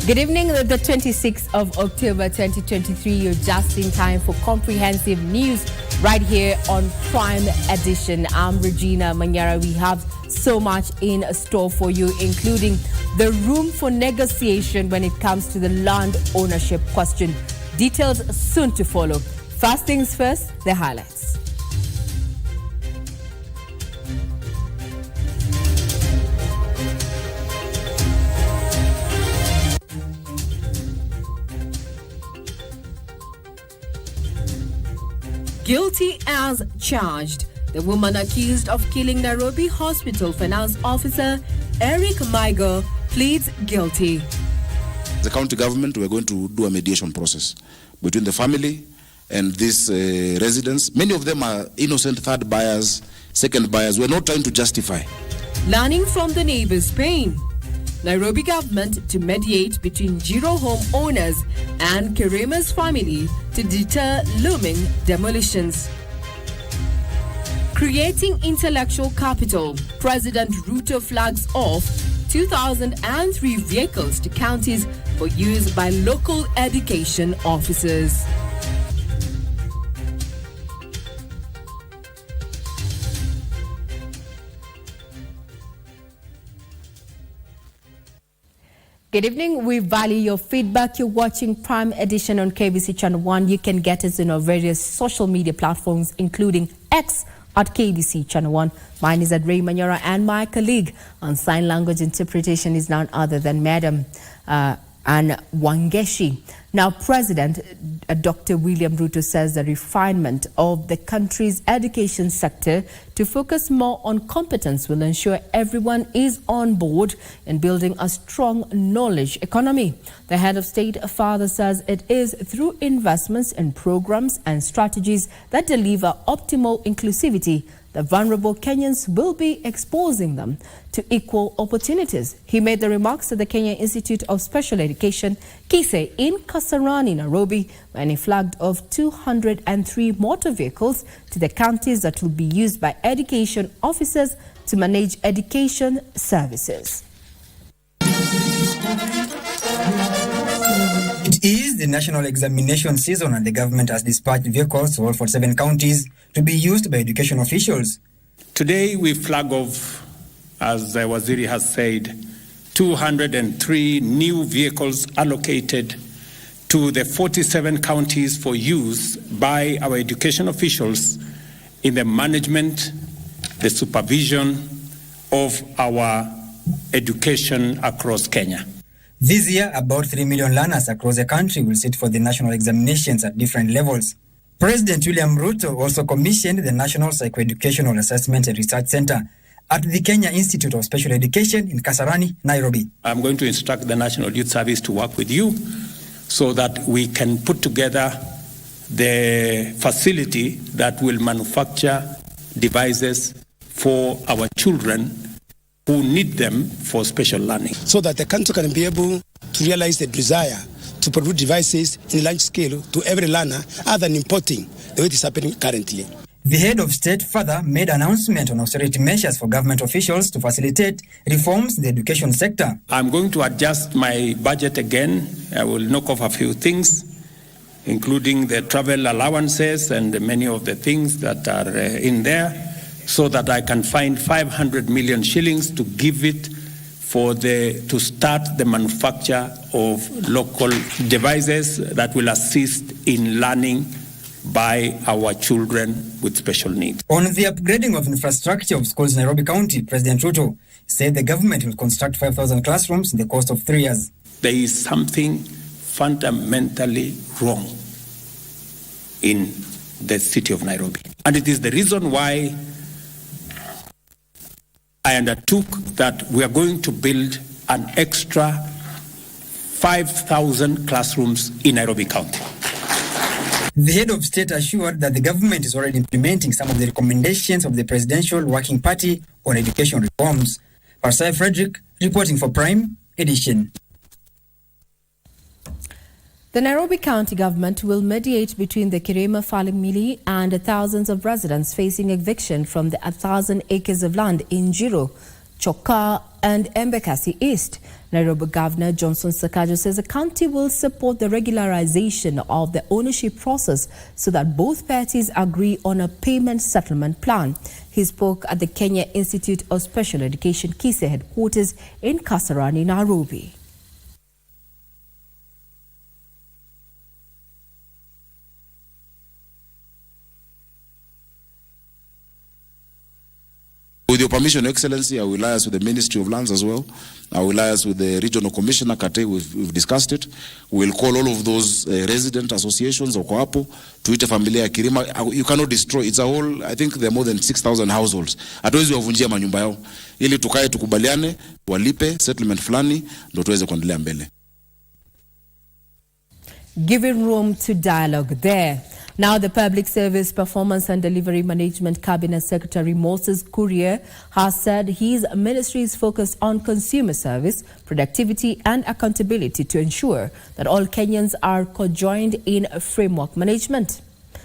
Good evening, the 26th of October 2023. You're just in time for comprehensive news right here on Prime Edition. I'm Regina, Manyara. We have so much in store for you, including the room for negotiation when it comes to the land ownership question. Details soon to follow. First things first, the highlights. Guilty as charged. The woman accused of killing Nairobi Hospital Finance Officer Eric Maigo pleads guilty. The county government, we're going to do a mediation process between the family and these residents. Many of them are innocent third buyers, second buyers. We're not trying to justify. Learning from the neighbor's pain. Nairobi government to mediate between Jiro home owners and Kerema's family to deter looming demolitions. Creating intellectual capital. President Ruto flags off 2003 vehicles to counties for use by local education officers. Good evening. We value your feedback. You're watching Prime Edition on KBC Channel 1. You can get us in our various social media platforms, including X at KBC Channel 1. Mine is at Ray Manyara, and my colleague on sign language interpretation is none other than Madam Anne Wangeshi. Now, President Dr. William Ruto says the refinement of the country's education sector to focus more on competence will ensure everyone is on board in building a strong knowledge economy. The head of state father says it is through investments in programs and strategies that deliver optimal inclusivity that vulnerable Kenyans will be exposing them to equal opportunities. He made the remarks at the Kenya Institute of Special Education, KISE, in Kasarani, Nairobi, when he flagged off 203 motor vehicles to the counties that will be used by education officers to manage education services. It is the national examination season, and the government has dispatched vehicles to all 47 counties to be used by education officials. Today we flag off, as the Waziri has said, 203 new vehicles allocated to the 47 counties for use by our education officials in the management, the supervision of our education across Kenya. This year, about 3 million learners across the country will sit for the national examinations at different levels. President William Ruto also commissioned the National Psychoeducational Assessment and Research Center at the Kenya Institute of Special Education in Kasarani, Nairobi. I'm going to instruct the National Youth Service to work with you so that we can put together the facility that will manufacture devices for our children who need them for special learning. So that the country can be able to realize the desire to produce devices in large scale to every learner other than importing the way it is happening currently. The head of state further made an announcement on austerity measures for government officials to facilitate reforms in the education sector. I'm going to adjust my budget again. I will knock off a few things, including the travel allowances and many of the things that are in there, so that I can find 500 million shillings to give it to start the manufacture of local devices that will assist in learning by our children with special needs. On the upgrading of infrastructure of schools in Nairobi County, President Ruto said the government will construct 5,000 classrooms in the course of 3 years. There is something fundamentally wrong in the city of Nairobi. And it is the reason why I undertook that we are going to build an extra 5,000 classrooms in Nairobi County. The head of state assured that the government is already implementing some of the recommendations of the Presidential Working Party on education reforms. Parsai Frederick reporting for Prime Edition. The Nairobi County government will mediate between the Kerema family and the thousands of residents facing eviction from the 1,000 acres of land in Jiro, Choka and Embakasi East. Nairobi Governor Johnson Sakaja says the county will support the regularization of the ownership process so that both parties agree on a payment settlement plan. He spoke at the Kenya Institute of Special Education KISE headquarters in Kasarani, Nairobi. With your permission, Excellency, I will liaise with the Ministry of Lands as well. I will liaise with the Regional Commissioner, Kate, we've discussed it. We'll call all of those resident associations, Okoapo, Tuite Familia ya Kirima. You cannot destroy, it's a whole, I think there are more than 6,000 households. Hatuwezi wavunjia manyumba yao. Ili tukae tukubaliane, walipe, settlement fulani, ndo tuweze kuendelea mbele. Giving room to dialogue there. Now, the Public Service Performance and Delivery Management Cabinet Secretary Moses Kuria has said his ministry is focused on consumer service, productivity and accountability to ensure that all Kenyans are conjoined in framework management.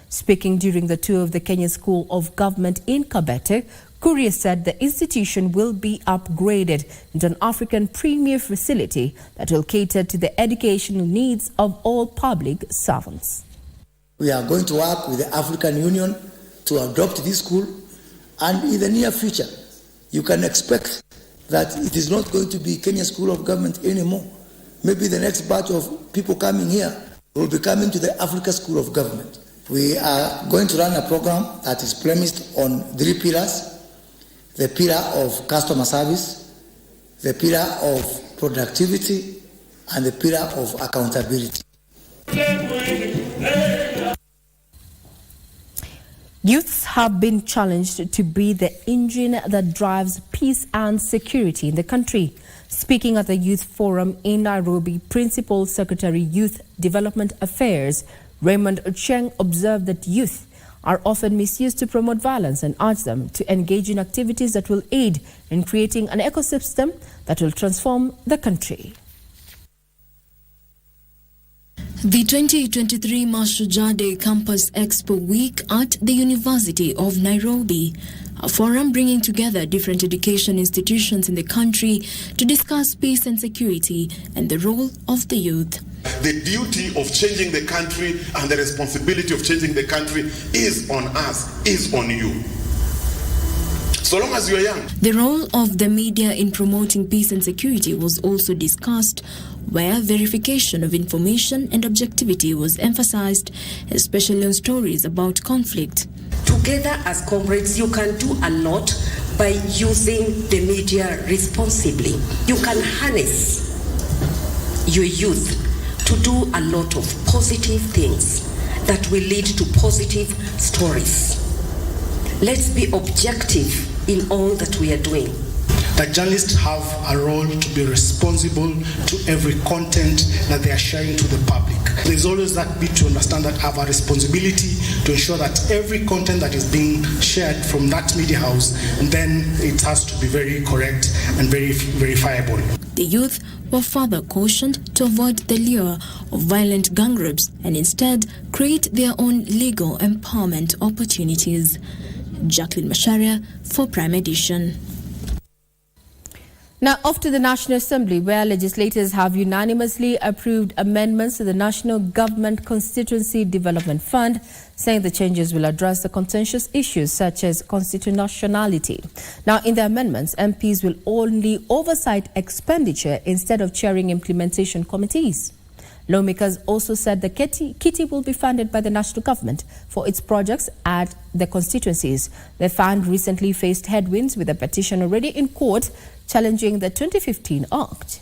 Speaking during the tour of the Kenya School of Government in Kabete, Kuria said the institution will be upgraded into an African premier facility that will cater to the educational needs of all public servants. We are going to work with the African Union to adopt this school, and in the near future, you can expect that it is not going to be Kenya School of Government anymore. Maybe the next batch of people coming here will be coming to the Africa School of Government. We are going to run a program that is premised on 3 pillars: the pillar of customer service, the pillar of productivity, and the pillar of accountability. Youths have been challenged to be the engine that drives peace and security in the country. Speaking at the Youth Forum in Nairobi, Principal Secretary Youth Development Affairs Raymond Ocheng observed that youth are often misused to promote violence and urged them to engage in activities that will aid in creating an ecosystem that will transform the country. The 2023 Mashujaa Day Campus Expo Week at the University of Nairobi, a forum bringing together different education institutions in the country to discuss peace and security and the role of the youth. The duty of changing the country and the responsibility of changing the country is on us, is on you. So long as you are young. The role of the media in promoting peace and security was also discussed, where verification of information and objectivity was emphasized, especially on stories about conflict. Together as comrades, you can do a lot by using the media responsibly. You can harness your youth to do a lot of positive things that will lead to positive stories. Let's be objective in all that we are doing. That journalists have a role to be responsible to every content that they are sharing to the public. There's always that bit to understand that I have a responsibility to ensure that every content that is being shared from that media house, and then it has to be very correct and very verifiable. The youth were further cautioned to avoid the lure of violent gang groups and instead create their own legal empowerment opportunities. Jacqueline Masharia for Prime Edition. Now, off to the National Assembly, where legislators have unanimously approved amendments to the National Government Constituency Development Fund, saying the changes will address the contentious issues such as constitutionality. Now, in the amendments, MPs will only oversight expenditure instead of chairing implementation committees. Lawmakers also said the kitty will be funded by the national government for its projects at the constituencies. The fund recently faced headwinds with a petition already in court challenging the 2015 Act.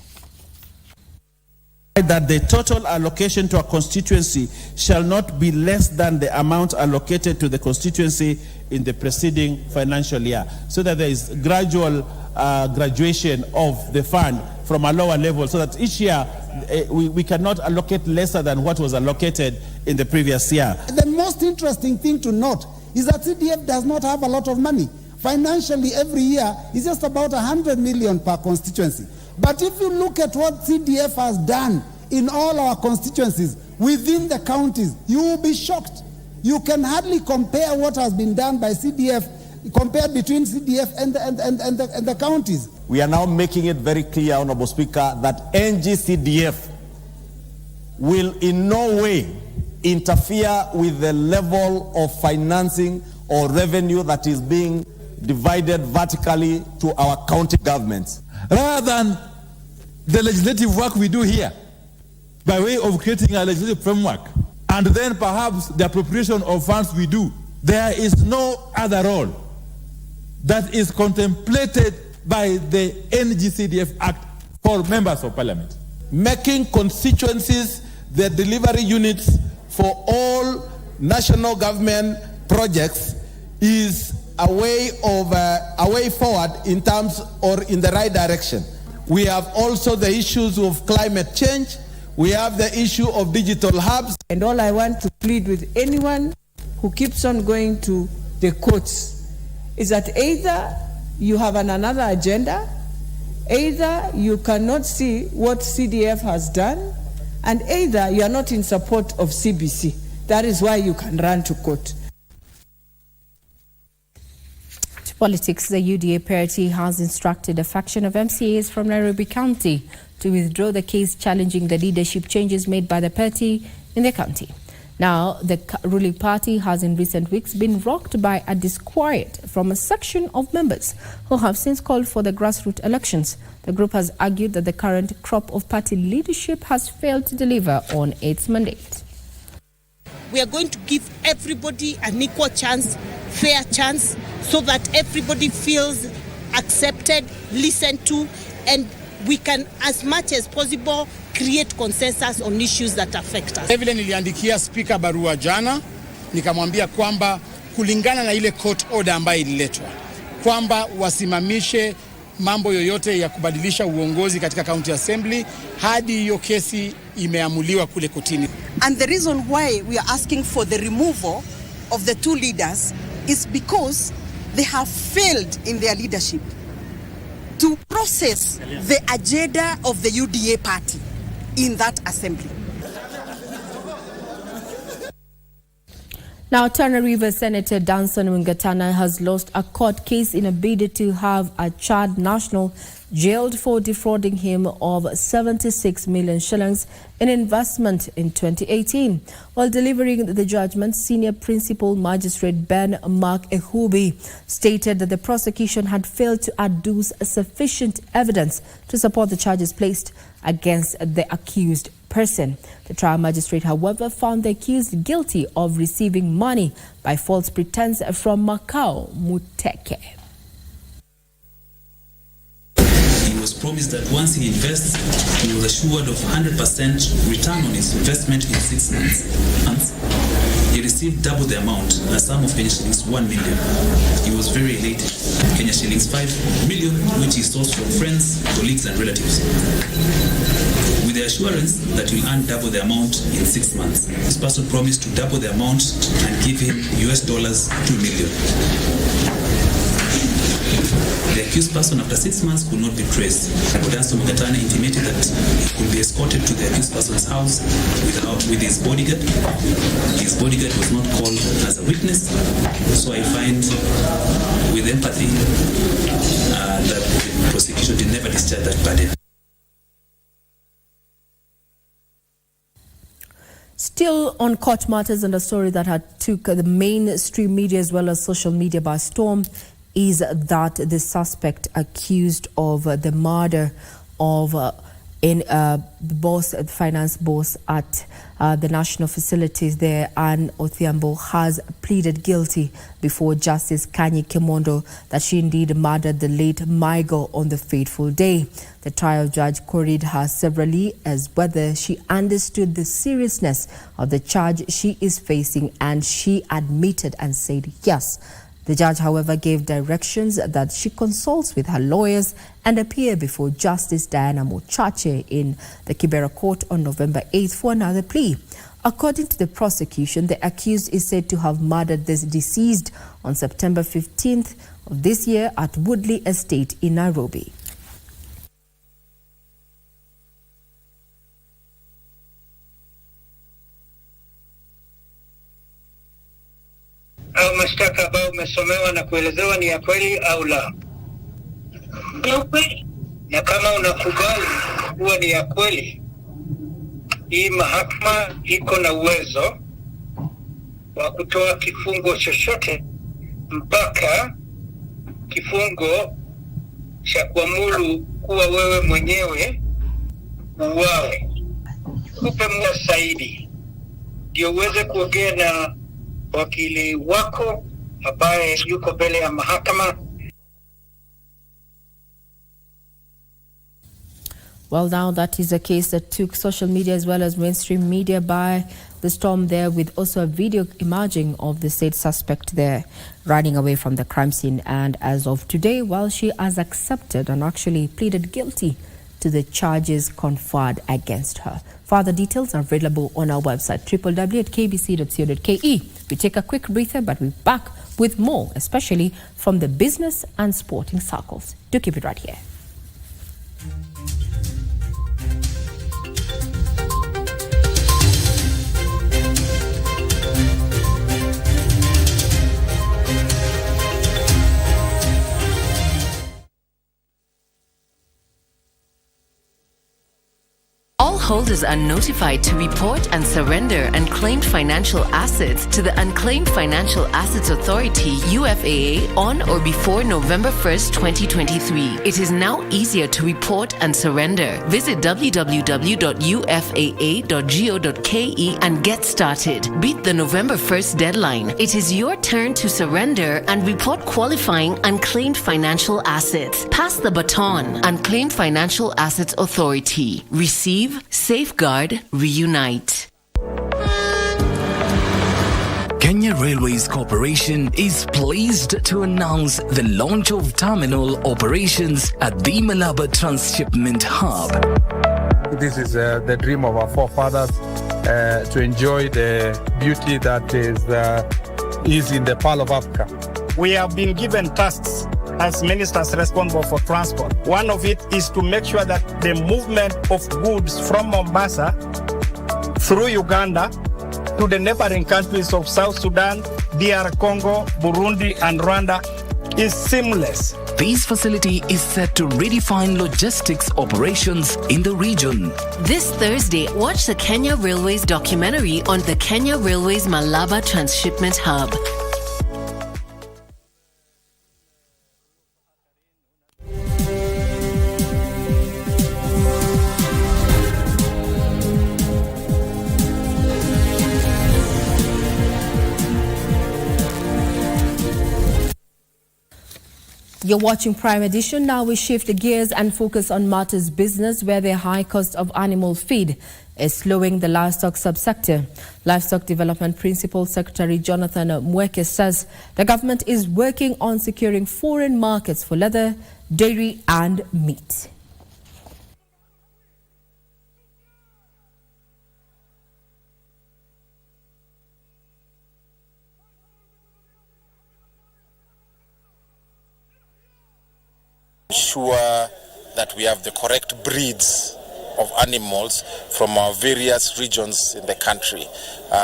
That the total allocation to a constituency shall not be less than the amount allocated to the constituency in the preceding financial year, so that there is gradual graduation of the fund from a lower level, so that each year we cannot allocate lesser than what was allocated in the previous year. The most interesting thing to note is that CDF does not have a lot of money. Financially, every year is just about 100 million per constituency. But if you look at what CDF has done in all our constituencies within the counties, you will be shocked. You can hardly compare what has been done by CDF compared between CDF and the counties. We are now making it very clear, Honorable Speaker, that NGCDF will in no way interfere with the level of financing or revenue that is being divided vertically to our county governments. Rather than the legislative work we do here, by way of creating a legislative framework, and then perhaps the appropriation of funds we do, there is no other role that is contemplated by the NGCDF Act for members of Parliament. Making constituencies the delivery units for all national government projects is a way forward in terms or in the right direction. We have also the issues of climate change. We have the issue of digital hubs. And all I want to plead with anyone who keeps on going to the courts is that either you have another agenda, either you cannot see what CDF has done, and either you are not in support of CBC. That is why you can run to court. To politics, the UDA party has instructed a faction of MCAs from Nairobi County to withdraw the case challenging the leadership changes made by the party in the county. Now, the ruling party has in recent weeks been rocked by a disquiet from a section of members who have since called for the grassroots elections. The group has argued that the current crop of party leadership has failed to deliver on its mandate. We are going to give everybody an equal chance, fair chance, so that everybody feels accepted, listened to, and we can, as much as possible, create consensus on issues that affect us. Vile niliandikia speaker barua jana, nikamwambia kwamba kulingana na ile court order ambayo ililetwa, kwamba wasimamishe mambo yoyote ya kubadilisha uongozi katika county assembly hadi hiyo kesi imeamuliwa kule kotini. And the reason why we are asking for the removal of the two leaders is because they have failed in their leadership to process the agenda of the UDA party in that assembly. Now, Tana River Senator Danson Wingatana has lost a court case in a bid to have a Chad national jailed for defrauding him of 76 million shillings in investment in 2018. While delivering the judgment, Senior Principal Magistrate Ben Mark Ehubi stated that the prosecution had failed to adduce sufficient evidence to support the charges placed against the accused person. The trial magistrate, however, found the accused guilty of receiving money by false pretense from Macau Muteke. He was promised that once he invests, he was assured of 100% return on his investment in 6 months. He received double the amount, a sum of Kenya shillings 1 million. He was very elated. Kenya shillings 5 million, which he sourced from friends, colleagues, and relatives. With the assurance that he will earn double the amount in 6 months. This person promised to double the amount and give him $2 million. The accused person, after 6 months, could not be traced. Danson Wingatana intimated that he could be escorted to the accused person's house with his bodyguard. His bodyguard was not called as a witness, so I find with empathy that the prosecution did never discharge that burden. Still on court matters, and a story that had took the mainstream media as well as social media by storm is that the suspect accused of the murder of the finance boss at the national facilities there, Anne Othiambo, has pleaded guilty before Justice Kanyi Kimondo that she indeed murdered the late Michael on the fateful day. The trial judge queried her severally as whether she understood the seriousness of the charge she is facing, and she admitted and said yes. The judge, however, gave directions that she consults with her lawyers and appear before Justice Diana Mochache in the Kibera court on November 8th for another plea. According to the prosecution, the accused is said to have murdered the deceased on September 15th of this year at Woodley Estate in Nairobi. au mashtaka ambayo umesomewa na kuelezewa ni ya kweli au la? Ni ukweli. Na kama unakubali kuwa ni ya kweli, hii mahakama iko na uwezo wa kutoa kifungo chochote mpaka kifungo cha kuamuru kuwa wewe mwenyewe uwawe. Kupe muda zaidi ndio uweze kuongea na wakili wako ambaye yuko mbele ya mahakama. Well, now that is a case that took social media as well as mainstream media by the storm there, with also a video emerging of the said suspect there running away from the crime scene. And as of today, well, she has accepted and actually pleaded guilty to the charges conferred against her. Further details are available on our website, www.kbc.co.ke. We take a quick breather, but we're back with more, especially from the business and sporting circles. Do keep it right here. All holders are notified to report and surrender unclaimed financial assets to the Unclaimed Financial Assets Authority, UFAA, on or before November 1st, 2023. It is now easier to report and surrender. Visit www.ufaa.go.ke and get started. Beat the November 1st deadline. It is your turn to surrender and report qualifying unclaimed financial assets. Pass the baton. Unclaimed Financial Assets Authority. Receive, safeguard, reunite. Kenya Railways Corporation is pleased to announce the launch of terminal operations at the Malaba Transshipment Hub. This is the dream of our forefathers, to enjoy the beauty that is in the Pearl of Africa. We have been given tasks as ministers responsible for transport. One of it is to make sure that the movement of goods from Mombasa through Uganda to the neighboring countries of South Sudan, DR Congo, Burundi, and Rwanda is seamless. This facility is set to redefine logistics operations in the region. This Thursday, watch the Kenya Railways documentary on the Kenya Railways Malaba Transshipment Hub. You're watching Prime Edition. Now we shift the gears and focus on matters business, where the high cost of animal feed is slowing the livestock subsector. Livestock Development Principal Secretary Jonathan Mweke says the government is working on securing foreign markets for leather, dairy and meat. Ensure that we have the correct breeds of animals from our various regions in the country.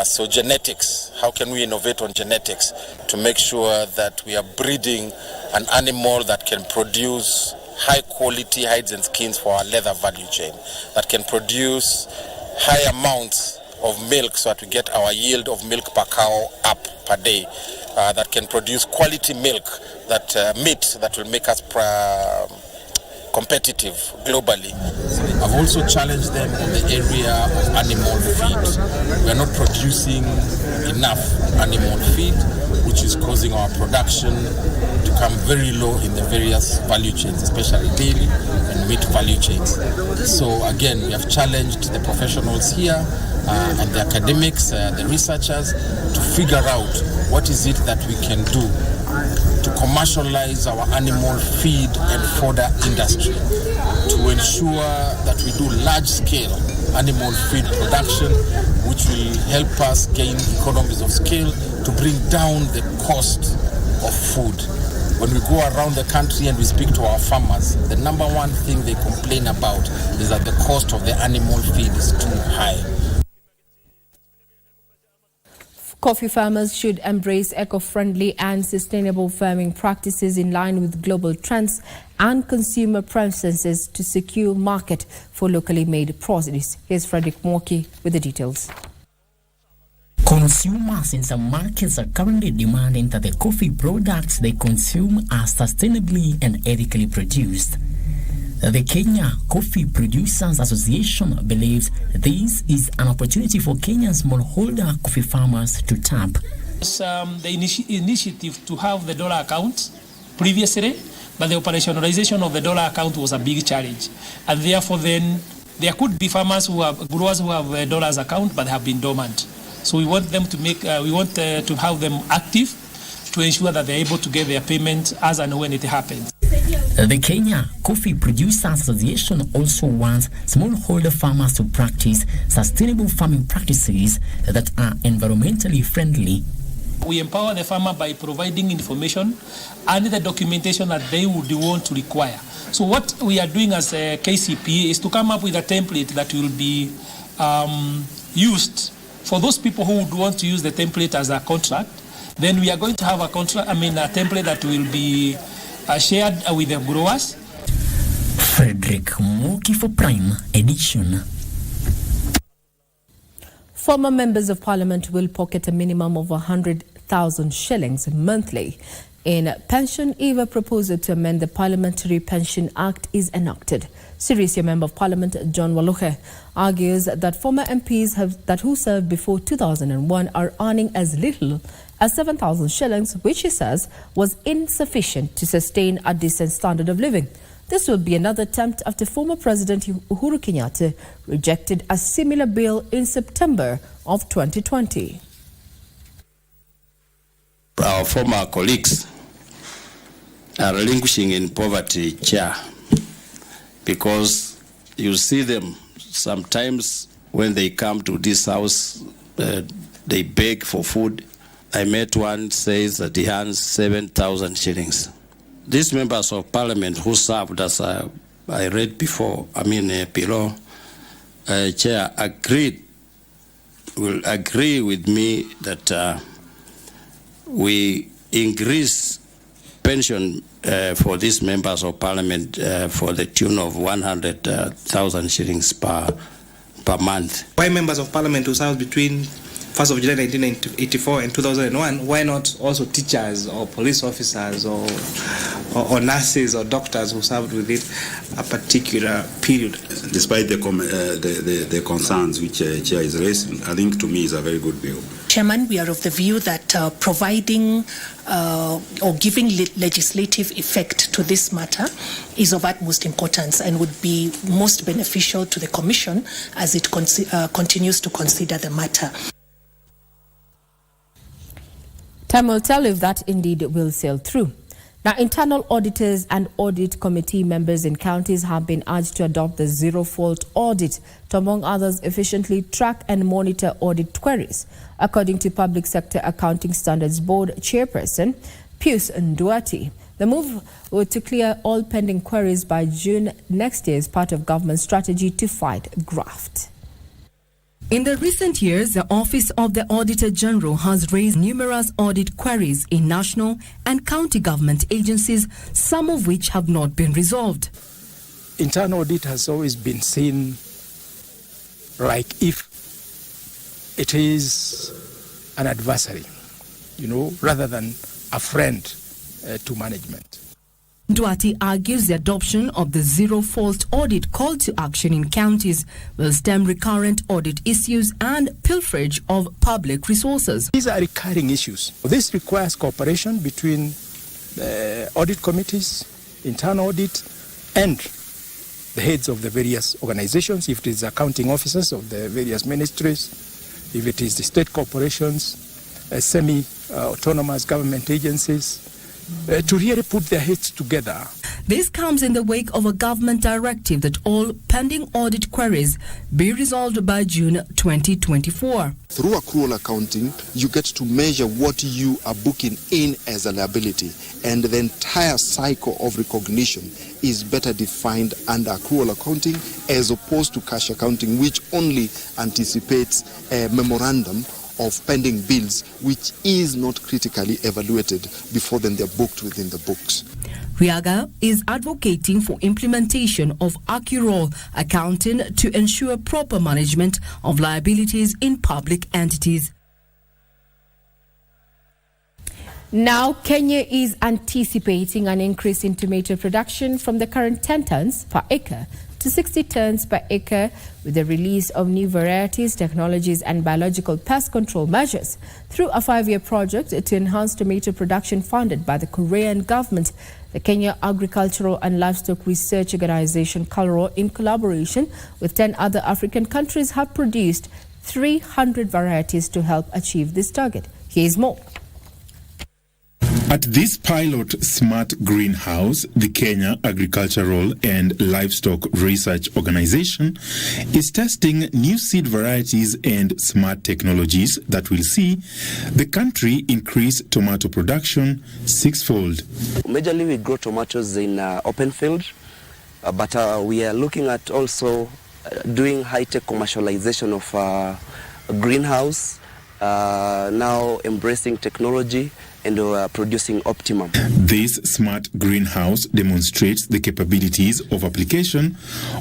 So genetics, how can we innovate on genetics to make sure that we are breeding an animal that can produce high quality hides and skins for our leather value chain, that can produce high amounts of milk so that we get our yield of milk per cow up per day, that can produce quality milk, that meat that will make us competitive globally. I've also challenged them on the area of animal feed. We are not producing enough animal feed, which is causing our production to come very low in the various value chains, especially dairy and meat value chains. So again, we have challenged the professionals here and the academics, the researchers, to figure out what is it that we can do to commercialize our animal feed and fodder industry, to ensure that we do large-scale animal feed production, which will help us gain economies of scale to bring down the cost of food. When we go around the country and we speak to our farmers, the number one thing they complain about is that the cost of the animal feed is too high. Coffee farmers should embrace eco-friendly and sustainable farming practices in line with global trends and consumer preferences to secure market for locally made produce. Here's Frederick Moki with the details. Consumers in some markets are currently demanding that the coffee products they consume are sustainably and ethically produced. The Kenya Coffee Producers Association believes this is an opportunity for Kenyan smallholder coffee farmers to tap. The initiative to have the dollar account previously, but the operationalization of the dollar account was a big challenge. And therefore then there could be farmers who have, growers who have a dollars account but have been dormant. So we want them to make, to have them active to ensure that they're able to get their payment as and when it happens. The Kenya Coffee Producers Association also wants smallholder farmers to practice sustainable farming practices that are environmentally friendly. We empower the farmer by providing information and the documentation that they would want to require. So what we are doing as a KCP is to come up with a template that will be used for those people who would want to use the template as a contract. Then we are going to have a template that will be shared with the growers. Frederick Moki for Prime Edition. Former members of parliament will pocket a minimum of 100,000 shillings monthly in pension if a proposal to amend the Parliamentary Pension Act is enacted. Sirisia Member of Parliament John Waluhe argues that former MPs who served before 2001 are earning as little as 7,000 shillings, which he says was insufficient to sustain a decent standard of living. This will be another attempt after former President Uhuru Kenyatta rejected a similar bill in September of 2020. Our former colleagues are languishing in poverty, Chair, because you see them sometimes when they come to this house, they beg for food. I met one says that he earns 7,000 shillings. These members of parliament who served, as I read before, below, Chair, will agree with me that we increase pension for these members of parliament for the tune of 100,000 shillings per month. Why members of parliament who served between 1st of July 1984 and 2001, why not also teachers or police officers or nurses or doctors who served within a particular period? Despite the concerns which Chair is raising, I think to me is a very good bill. Chairman, we are of the view that providing or giving legislative effect to this matter is of utmost importance and would be most beneficial to the Commission as it continues to consider the matter. Time will tell if that indeed will sail through. Now, internal auditors and audit committee members in counties have been urged to adopt the zero-fault audit to, among others, efficiently track and monitor audit queries. According to Public Sector Accounting Standards Board Chairperson Pius Nduati, the move to clear all pending queries by June next year is part of government strategy to fight graft. In the recent years, the Office of the Auditor General has raised numerous audit queries in national and county government agencies, some of which have not been resolved. Internal audit has always been seen like if it is an adversary, rather than a friend to management. Duarte argues the adoption of the zero-fault audit call to action in counties will stem recurrent audit issues and pilferage of public resources. These are recurring issues. This requires cooperation between audit committees, internal audit, and the heads of the various organizations, if it is accounting officers of the various ministries, if it is the state corporations, semi-autonomous government agencies, to really put their heads together. This comes in the wake of a government directive that all pending audit queries be resolved by June 2024. Through accrual accounting, you get to measure what you are booking in as a liability, and the entire cycle of recognition is better defined under accrual accounting as opposed to cash accounting, which only anticipates a memorandum of pending bills which is not critically evaluated before then they're booked within the books. Riaga is advocating for implementation of accurate accounting to ensure proper management of liabilities in public entities. Now, Kenya is anticipating an increase in tomato production from the current 10 tons per acre to 60 tons per acre with the release of new varieties, technologies and biological pest control measures through a 5-year project to enhance tomato production funded by the Korean government. The Kenya Agricultural and Livestock Research Organization, KALRO, in collaboration with 10 other African countries, have produced 300 varieties to help achieve this target. Here's more. At this pilot smart greenhouse, the Kenya Agricultural and Livestock Research Organization is testing new seed varieties and smart technologies that will see the country increase tomato production 6-fold. Majorly we grow tomatoes in open field, but we are looking at also doing high-tech commercialization of a greenhouse, now embracing technology and producing optimum. This smart greenhouse demonstrates the capabilities of application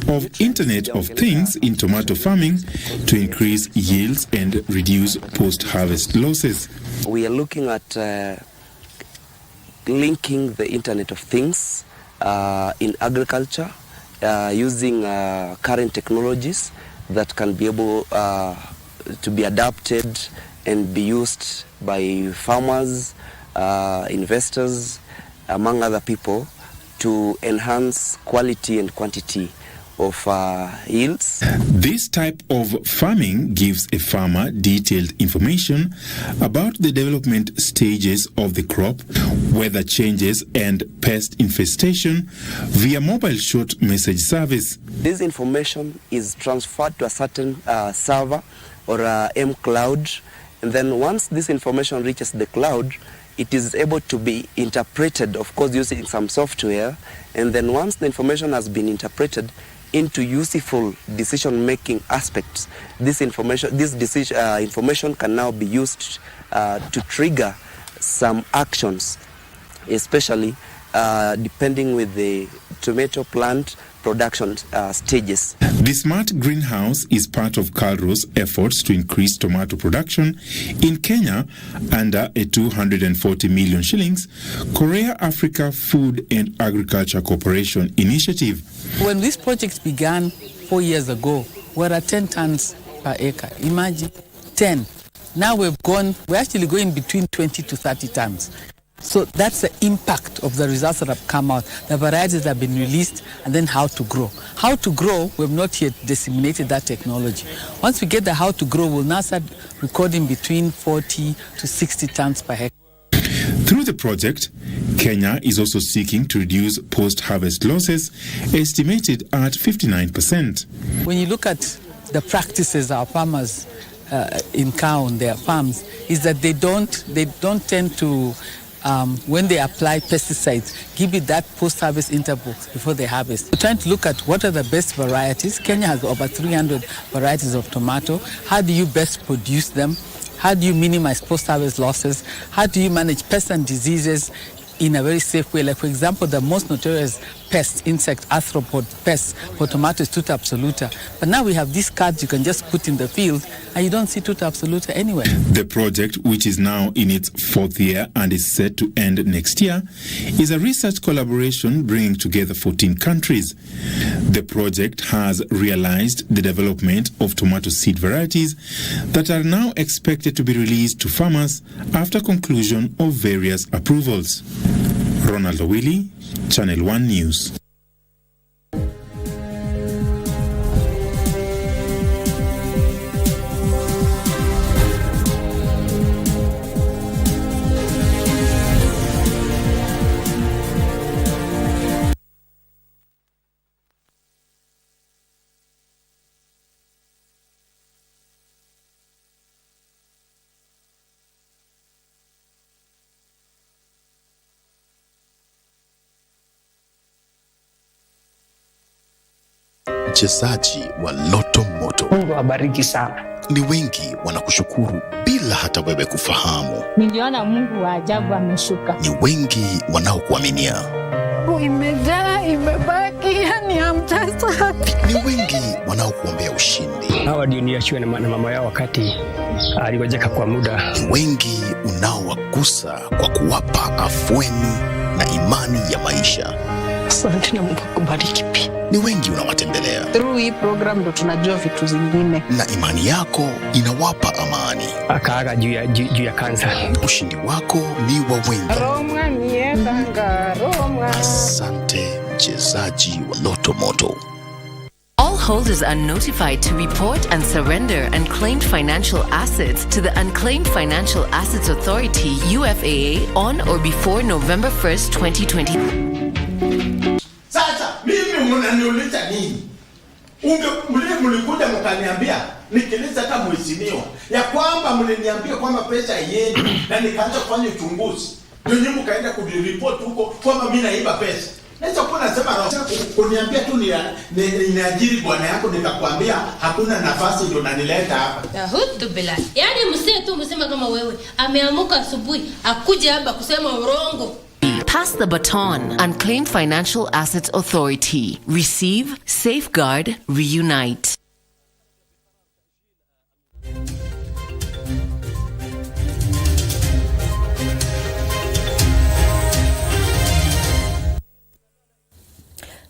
of Internet of Things in tomato farming to increase yields and reduce post-harvest losses. We are looking at linking the Internet of Things in agriculture using current technologies that can be able to be adapted and be used by farmers, investors, among other people, to enhance quality and quantity of yields. This type of farming gives a farmer detailed information about the development stages of the crop, weather changes and pest infestation via mobile short message service. This information is transferred to a certain server or M-Cloud, and then once this information reaches the cloud, it is able to be interpreted, of course, using some software, and then once the information has been interpreted into useful decision-making aspects, this information can now be used to trigger some actions, especially depending with the tomato plant production stages. The smart greenhouse is part of KALRO's efforts to increase tomato production in Kenya under a 240 million shillings Korea Africa Food and Agriculture Corporation initiative. When this project began 4 years ago, we were at 10 tons per acre. Imagine 10. Now we're actually going between 20 to 30 tons. So that's the impact of the results that have come out. The varieties that have been released, and then how to grow. How to grow, we've not yet disseminated that technology. Once we get the how to grow, we'll now start recording between 40 to 60 tons per hectare. Through the project, Kenya is also seeking to reduce post-harvest losses, estimated at 59%. When you look at the practices our farmers encounter on their farms, is that they don't tend to when they apply pesticides, give it that post-harvest interval before they harvest. We're trying to look at what are the best varieties. Kenya has over 300 varieties of tomato. How do you best produce them? How do you minimize post-harvest losses? How do you manage pests and diseases in a very safe way? Like, for example, the most notorious pest, insect, arthropod pest for tomato is Tuta absoluta. But now we have these cards you can just put in the field and you don't see Tuta absoluta anywhere. The project, which is now in its 4th year and is set to end next year, is a research collaboration bringing together 14 countries. The project has realized the development of tomato seed varieties that are now expected to be released to farmers after conclusion of various approvals. Ronald Owili, Channel 1 News. Mchezaji wa Loto Moto. Mungu abariki sana. Ni wengi wanakushukuru bila hata wewe kufahamu. Niliona Mungu wa ajabu ameshuka. Ni wengi wanaokuaminia. Imejaa, imebaki, yani hamtasa. Ni wengi wanaokuombea ushindi. Hawa ndio niachiwe na mama yao wakati aligojeka kwa muda. Ni wengi unaowagusa kwa kuwapa afueni na imani ya maisha. Asante na Mungu akubariki pia. Ni wengi unawatembelea. Through hii program ndo tunajua vitu zingine. Na imani yako inawapa amani. Akaaga juu ya kansa. Ushindi wako ni wa wengi. Roma niendanga, Roma. Asante mchezaji wa Loto Moto. All holders are notified to report and surrender unclaimed financial assets to the Unclaimed Financial Assets Authority, UFAA, on or before November 1st, 2020. Sasa mimi mnaniuliza nini? Mlikuja mkaniambia nikiliza kama mheshimiwa ya kwamba mliniambia kwamba pesa yenu na nikaanza kufanya uchunguzi. Ndio nyinyi mkaenda kuripoti huko kwamba mimi naiba pesa. Naweza kuwa nasema kuniambia tu niajiri bwana yako nikakwambia hakuna nafasi ndio nanileta hapa. Hutu bila. Yaani msee tu msema kama wewe ameamuka asubuhi akuje hapa kusema urongo. Pass the baton. Unclaimed Financial Assets Authority. Receive, safeguard, reunite.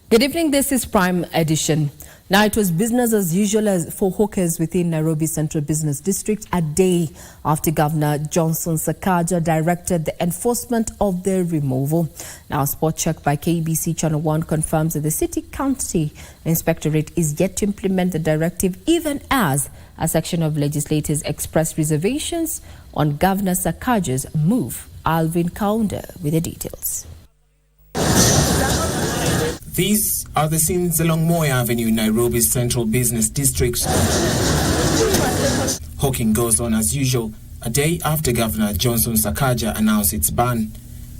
Good evening, this is Prime Edition. Now, it was business as usual for hawkers within Nairobi Central Business District a day after Governor Johnson Sakaja directed the enforcement of their removal. Now, a spot check by KBC Channel 1 confirms that the City County Inspectorate is yet to implement the directive, even as a section of legislators expressed reservations on Governor Sakaja's move. Alvin Kaunda with the details. These are the scenes along Moi Avenue in Nairobi's Central Business District. Hawking goes on as usual, a day after Governor Johnson Sakaja announced its ban.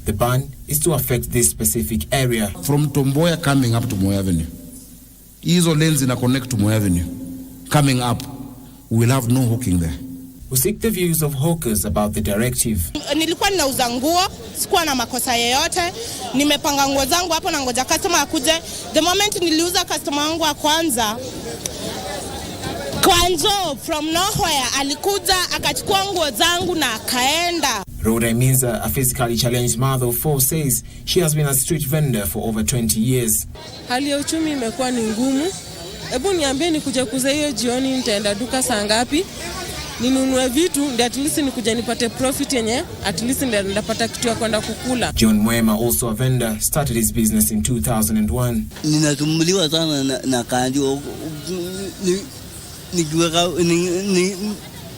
The ban is to affect this specific area. From Tomboya coming up to Moi Avenue, hizo lanes ina connect to Moi Avenue. Coming up, we'll have no hawking there. We seek the views of hawkers about the directive. Nilikuwa ninauza nguo, sikuwa na makosa yoyote. Nimepanga nguo zangu hapo na ngoja customer akuje. The moment niliuza customer wangu wa kwanza, Kwanzo from nowhere alikuja akachukua nguo zangu na akaenda. Rhoda Minza, a physically challenged mother of 4, says she has been a street vendor for over 20 years. Hali ya uchumi imekuwa ni ngumu. Hebu niambie nikuje kuuza hiyo jioni nitaenda duka saa ngapi? Ninunue vitu ndio at least nikuje nipate profit yenye at least ndio ndapata kitu ya kwenda kukula. John Mwema, also a vendor, started his business in 2001. Ninasumbuliwa sana na kandio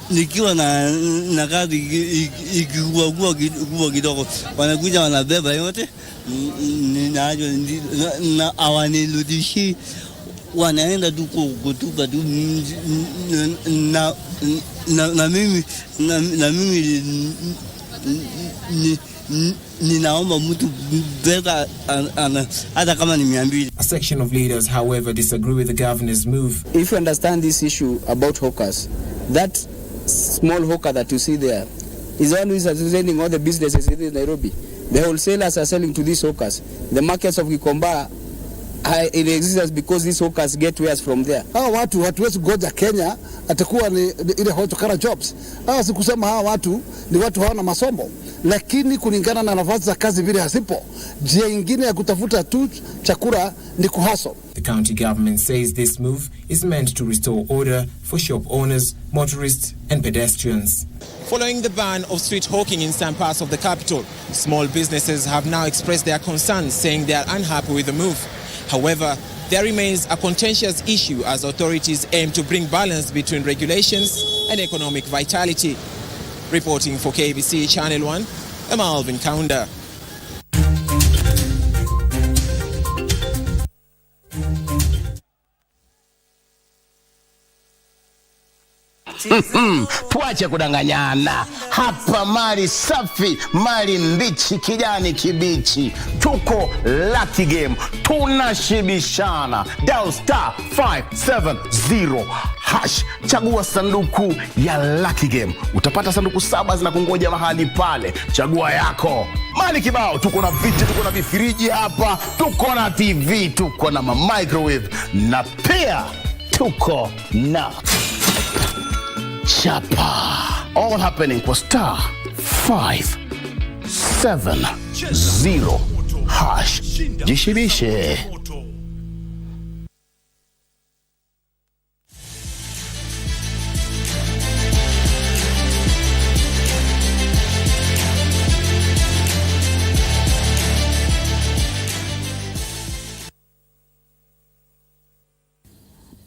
nikiwa na kazi ikikuwa kidogo wanakuja wanabeba yote na awanirudishi wanaenda tu kutupa tu na mimi ninaomba mtu beta hata kama ni 200. A section of leaders, however, disagree with the governor's move. If you understand this issue about hawkers, that small hawker that you see there is the one who is associating all the businesses in Nairobi. The wholesalers are selling to these hawkers. The markets of Gikomba it exists because these hawkers get wares from there. Hawa watu hatuwezi goja Kenya atakuwa ni ile hotokara jobs. Hawa sikusema hawa watu ni watu hawana masomo, lakini kulingana na nafasi za kazi vile hasipo. Njia nyingine ya kutafuta tu chakula ni kuhaso. The county government says this move is meant to restore order for shop owners, motorists and pedestrians. Following the ban of street hawking in some parts of the capital, small businesses have now expressed their concerns, saying they are unhappy with the move. However, there remains a contentious issue as authorities aim to bring balance between regulations and economic vitality. Reporting for KBC Channel 1, I'm Alvin Kaunda. Tuache kudanganyana. Hapa mali safi, mali mbichi, kijani kibichi. Tuko Lucky Game. Tunashibishana. Dial *570#. Chagua sanduku ya Lucky Game. Utapata sanduku 7 zinakungoja mahali pale. Chagua yako. Mali kibao, tuko na viti, tuko na vifriji hapa, tuko na TV, tuko na microwave, na pia tuko na chapa. All happening kwa *570#. Jishibishe.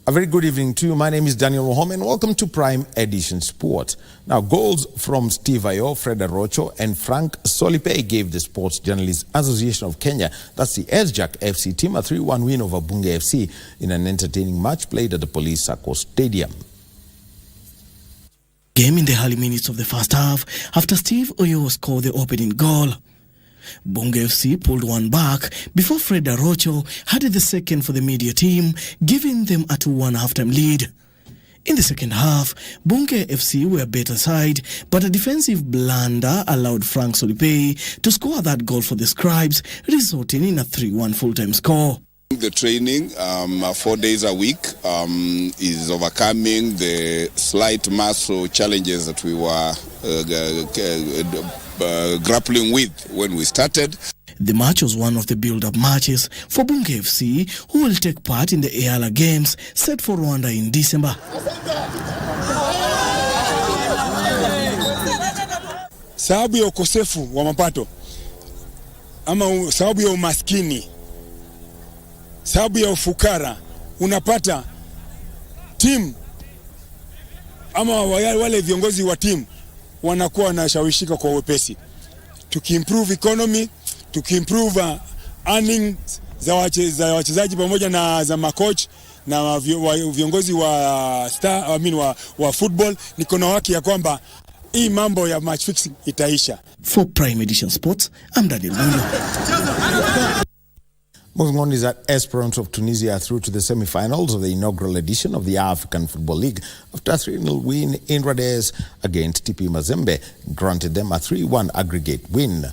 A very good evening to you. My name is Daniel Wahome and welcome to Prime Edition Sport. Now, goals from Steve Ayo, Fred Arocho and Frank Solipe gave the Sports Journalists Association of Kenya, that's the SJAC FC team, a 3-1 win over Bunge FC in an entertaining match played at the Police Sacco Stadium. Game in the early minutes of the first half after Steve Ayo scored the opening goal. Bunge FC pulled one back before Fred Arocho added the second for the media team, giving them a 2-1 halftime lead. In the second half, Bunge FC were better side, but a defensive blunder allowed Frank Solipe to score that goal for the Scribes, resulting in a 3-1 full-time score. The training 4 days a week is overcoming the slight muscle challenges that we were grappling with when we started. The match was one of the build-up matches for Bunge FC, who will take part in the EALA Games set for Rwanda in December. Sababu ya ukosefu wa mapato ama sababu ya umaskini, sababu ya ufukara, unapata timu ama wale viongozi wa timu wanakuwa wanashawishika kwa wepesi. Tukiimprove economy, tukiimprove earnings za wachezaji pamoja na za makoch na viongozi wa wa football, niko na haki ya kwamba hii mambo ya match fixing itaisha. For Prime Edition Sports, I'm Daniel Mulo. Moving on is that Esperance of Tunisia are through to the semi-finals of the inaugural edition of the African Football League after a 3-0 win in Rhodes against TP Mazembe granted them a 3-1 aggregate win.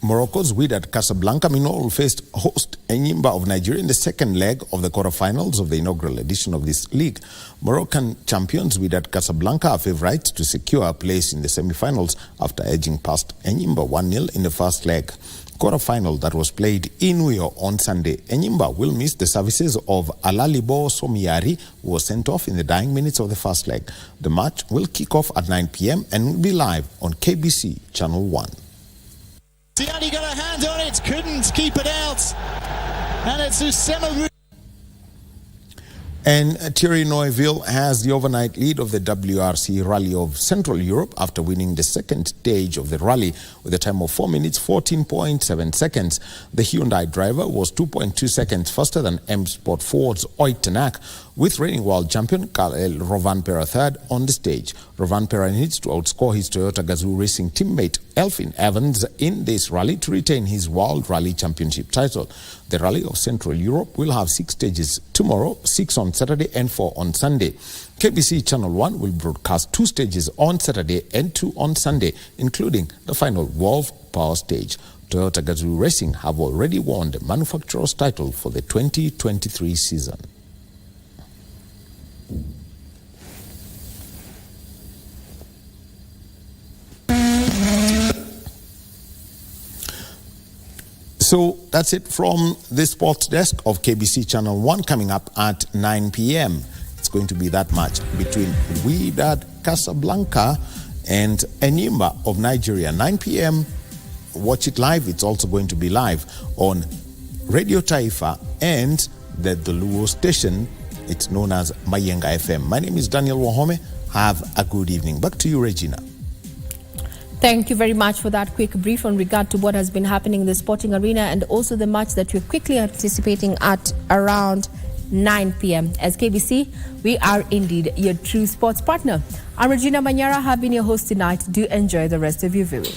Morocco's Wydad Casablanca meanwhile faced host Enyimba of Nigeria in the second leg of the quarterfinals of the inaugural edition of this league. Moroccan champions Wydad Casablanca are favourites to secure a place in the semi-finals after edging past Enyimba 1-0 in the first leg. Quarter-final that was played in Uyo on Sunday. Enyimba will miss the services of Alalibo Somiari, who was sent off in the dying minutes of the first leg. The match will kick off at 9 p.m. and will be live on KBC Channel 1. Siani got a hand on it, couldn't keep it out. And it's Usema. And Thierry Neuville has the overnight lead of the WRC Rally of Central Europe after winning the second stage of the rally with a time of 4 minutes, 14.7 seconds. The Hyundai driver was 2.2 seconds faster than M Sport Ford's Oitenak, with reigning world champion Rovanpera third on the stage. Rovanpera needs to outscore his Toyota Gazoo Racing teammate Elfyn Evans in this rally to retain his World Rally Championship title. The Rally of Central Europe will have 6 stages tomorrow, 6 on Saturday and 4 on Sunday. KBC Channel 1 will broadcast 2 stages on Saturday and 2 on Sunday, including the final Wolf Power Stage. Toyota Gazoo Racing have already won the manufacturer's title for the 2023 season. So that's it from the sports desk of KBC Channel 1. Coming up at 9 p.m. It's going to be that match between Wydad Casablanca and Enyimba of Nigeria. 9 p.m. Watch it live. It's also going to be live on Radio Taifa and the Luo station. It's known as Mayenga FM. My name is Daniel Wahome. Have a good evening. Back to you, Regina. Thank you very much for that quick brief on regard to what has been happening in the sporting arena and also the match that we're quickly anticipating at around 9 p.m. As KBC, we are indeed your true sports partner. I'm Regina Manyara, have been your host tonight. Do enjoy the rest of your viewing.